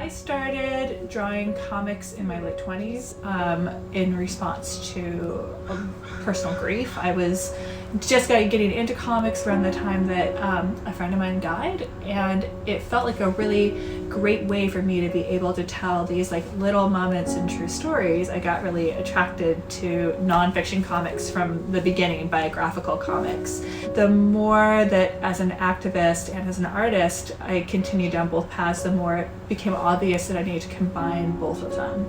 I started drawing comics in my late 20s in response to personal grief. I was just getting into comics around the time that a friend of mine died, and it felt like a really great way for me to be able to tell these like little moments and true stories. I got really attracted to nonfiction comics from the beginning, biographical comics. The more that as an activist and as an artist I continued down both paths, the more it became obvious that I needed to combine both of them.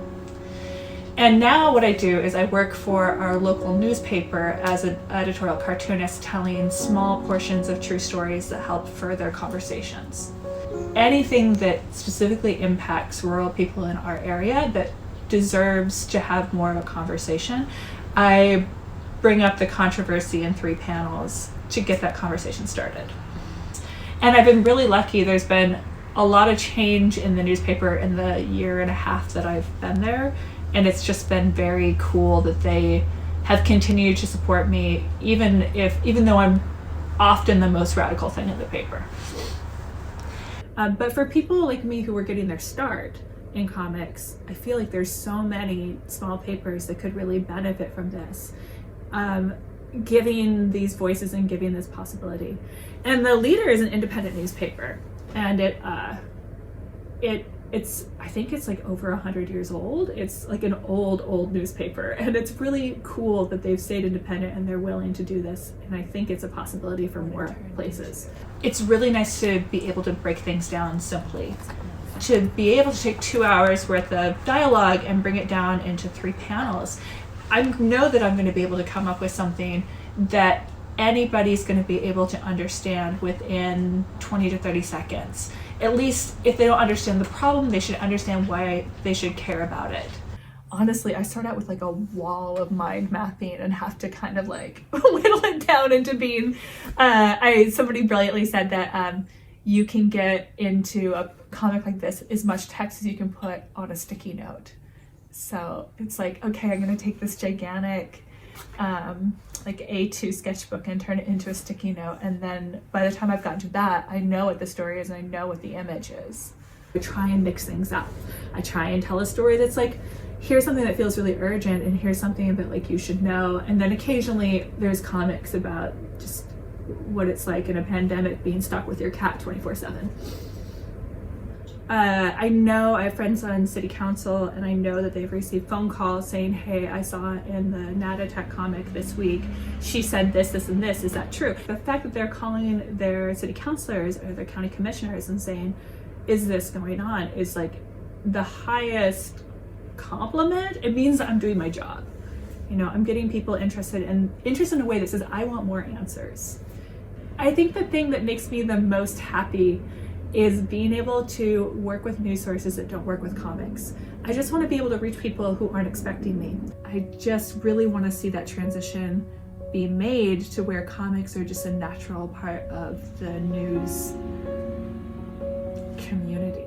And now what I do is I work for our local newspaper as an editorial cartoonist, telling small portions of true stories that help further conversations. Anything that specifically impacts rural people in our area that deserves to have more of a conversation, I bring up the controversy in 3 panels to get that conversation started. And I've been really lucky. There's been a lot of change in the newspaper in the year and a half that I've been there. And it's just been very cool that they have continued to support me, even though I'm often the most radical thing in the paper. But for people like me who are getting their start in comics, I feel like there's so many small papers that could really benefit from this, giving these voices and giving this possibility. And the Leader is an independent newspaper, and I think it's like over 100 years old. It's like an old newspaper, and it's really cool that they've stayed independent and they're willing to do this, and I think it's a possibility for more places. It's really nice to be able to break things down simply, to be able to take 2 hours worth of dialogue and bring it down into 3 panels. I know that I'm going to be able to come up with something that anybody's going to be able to understand within 20 to 30 seconds. At least if they don't understand the problem, they should understand why they should care about it. Honestly, I start out with like a wall of mind mapping and have to kind of like whittle it down into being, somebody brilliantly said that you can get into a comic like this as much text as you can put on a sticky note. So it's like, okay, I'm gonna take this gigantic like A2 sketchbook and turn it into a sticky note, and then by the time I've gotten to that, I know what the story is and I know what the image is. I try and mix things up. I try and tell a story that's like, here's something that feels really urgent and here's something that like you should know, and then occasionally there's comics about just what it's like in a pandemic being stuck with your cat 24/7. I know I have friends on city council, and I know that they've received phone calls saying, hey, I saw in the Nhatt comic this week, she said this, this, and this, is that true? The fact that they're calling their city councilors or their county commissioners and saying, is this going on, is like the highest compliment. It means that I'm doing my job. You know, I'm getting people interested in a way that says, I want more answers. I think the thing that makes me the most happy is being able to work with news sources that don't work with comics. I just want to be able to reach people who aren't expecting me. I just really want to see that transition be made to where comics are just a natural part of the news community.